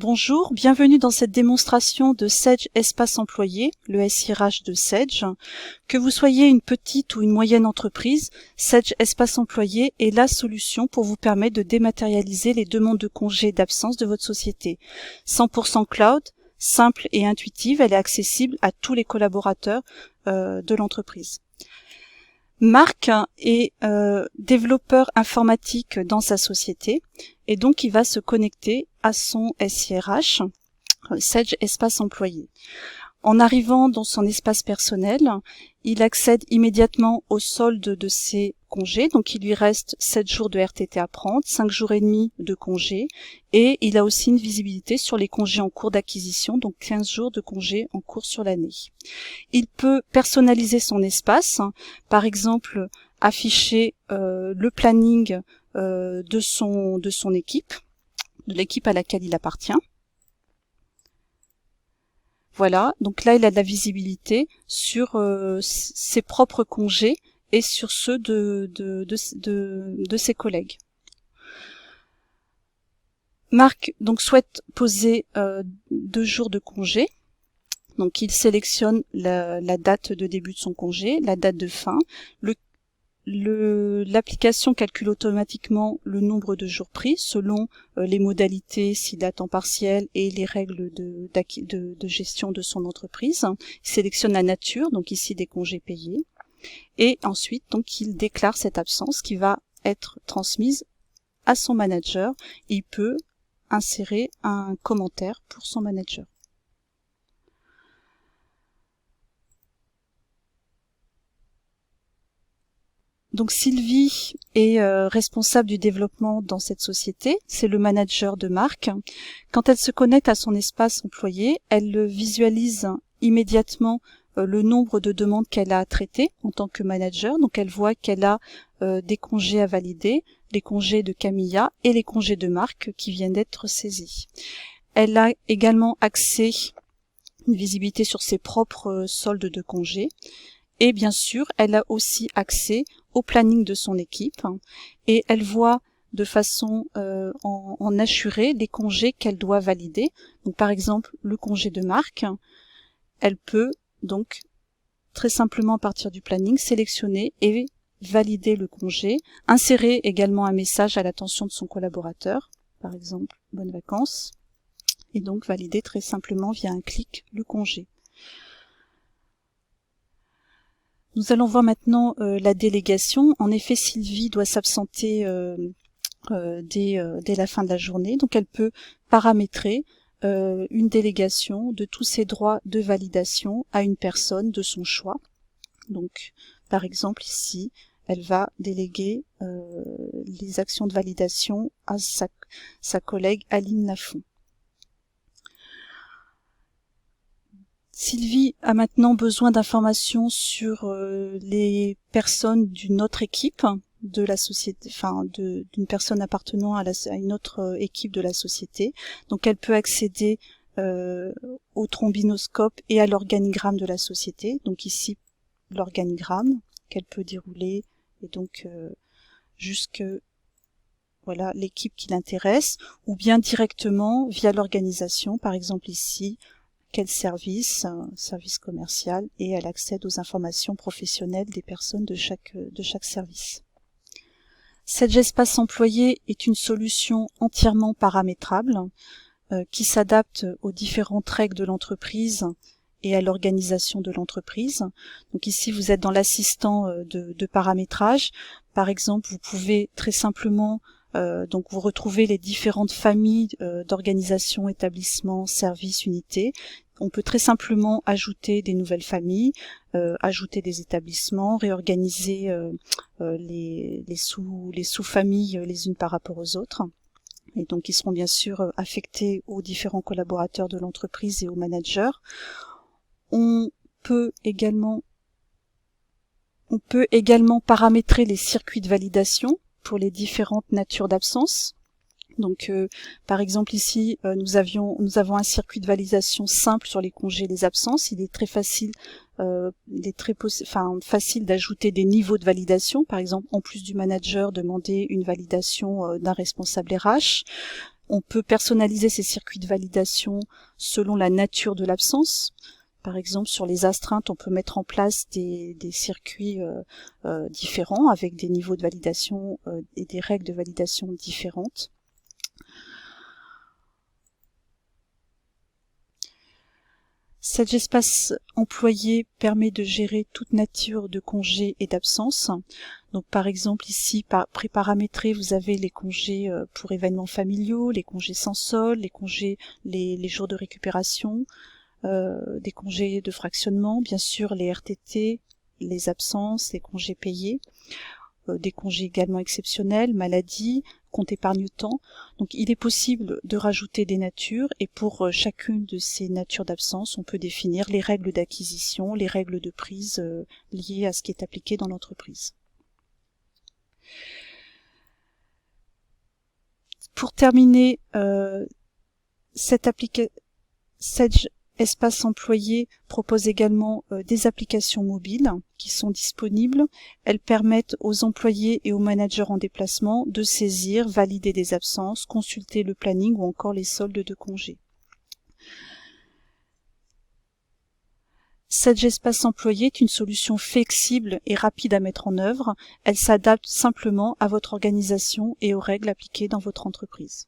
Bonjour, bienvenue dans cette démonstration de Sage Espace Employé, le SIRH de Sage. Que vous soyez une petite ou une moyenne entreprise, Sage Espace Employé est la solution pour vous permettre de dématérialiser les demandes de congés et d'absence de votre société. 100% cloud, simple et intuitive, elle est accessible à tous les collaborateurs de l'entreprise. Marc est développeur informatique dans sa société et donc il va se connecter à son SIRH, Sage Espace Employé. En arrivant dans son espace personnel, il accède immédiatement au solde de ses congés, donc il lui reste 7 jours de RTT à prendre, 5 jours et demi de congés, et il a aussi une visibilité sur les congés en cours d'acquisition, donc 15 jours de congés en cours sur l'année. Il peut personnaliser son espace, par exemple afficher le planning de son équipe, de l'équipe à laquelle il appartient. Voilà, donc là il a de la visibilité sur ses propres congés et sur ceux de ses collègues. Marc donc souhaite poser 2 jours de congé. Donc il sélectionne la date de début de son congé, la date de fin. L'application calcule automatiquement le nombre de jours pris selon les modalités, s'il est à temps partiel et les règles de gestion de son entreprise. Il sélectionne la nature, donc ici des congés payés. Et ensuite, donc, il déclare cette absence qui va être transmise à son manager. Il peut insérer un commentaire pour son manager. Donc Sylvie est responsable du développement dans cette société, c'est le manager de Marc. Quand elle se connecte à son espace employé, elle visualise immédiatement le nombre de demandes qu'elle a à traiter en tant que manager. Donc elle voit qu'elle a des congés à valider, les congés de Camilla et les congés de Marc qui viennent d'être saisis. Elle a également accès, une visibilité sur ses propres soldes de congés. Et bien sûr, elle a aussi accès au planning de son équipe et elle voit de façon en assurée les congés qu'elle doit valider. Donc par exemple, le congé de Marc, elle peut donc très simplement à partir du planning sélectionner et valider le congé, insérer également un message à l'attention de son collaborateur, par exemple « Bonnes vacances », et donc valider très simplement via un clic le congé. Nous allons voir maintenant la délégation. En effet, Sylvie doit s'absenter dès la fin de la journée. Donc elle peut paramétrer une délégation de tous ses droits de validation à une personne de son choix. Donc par exemple ici, elle va déléguer les actions de validation à sa collègue Aline Lafont. Sylvie a maintenant besoin d'informations sur les personnes d'une autre équipe de la société, enfin d'une personne appartenant à une autre équipe de la société. Donc elle peut accéder au trombinoscope et à l'organigramme de la société. Donc ici l'organigramme qu'elle peut dérouler et donc jusque voilà l'équipe qui l'intéresse, ou bien directement via l'organisation, par exemple ici quel service, service commercial, et elle accède aux informations professionnelles des personnes de chaque service. Sage Espace Employé est une solution entièrement paramétrable qui s'adapte aux différentes règles de l'entreprise et à l'organisation de l'entreprise. Donc ici vous êtes dans l'assistant de paramétrage. Par exemple, vous pouvez très simplement donc vous retrouvez les différentes familles d'organisations, établissements, services, unités. On peut très simplement ajouter des nouvelles familles, ajouter des établissements, réorganiser les sous-familles les unes par rapport aux autres. Et donc ils seront bien sûr affectés aux différents collaborateurs de l'entreprise et aux managers. On peut également paramétrer les circuits de validation pour les différentes natures d'absence. Donc par exemple ici nous avons un circuit de validation simple sur les congés et les absences. Il est très facile facile d'ajouter des niveaux de validation. Par exemple, en plus du manager, demander une validation d'un responsable RH. On peut personnaliser ces circuits de validation selon la nature de l'absence. Par exemple, sur les astreintes, on peut mettre en place des circuits différents avec des niveaux de validation et des règles de validation différentes. Cet espace employé permet de gérer toute nature de congés et d'absences. Donc par exemple ici, préparamétré, vous avez les congés pour événements familiaux, les congés sans solde, les congés, les jours de récupération, des congés de fractionnement, bien sûr les RTT, les absences, les congés payés, des congés également exceptionnels, maladie, compte épargne-temps. Donc il est possible de rajouter des natures et pour chacune de ces natures d'absence, on peut définir les règles d'acquisition, les règles de prise liées à ce qui est appliqué dans l'entreprise. Pour terminer, cet espace employé propose également des applications mobiles qui sont disponibles. Elles permettent aux employés et aux managers en déplacement de saisir, valider des absences, consulter le planning ou encore les soldes de congés. Cet espace employé est une solution flexible et rapide à mettre en œuvre. Elle s'adapte simplement à votre organisation et aux règles appliquées dans votre entreprise.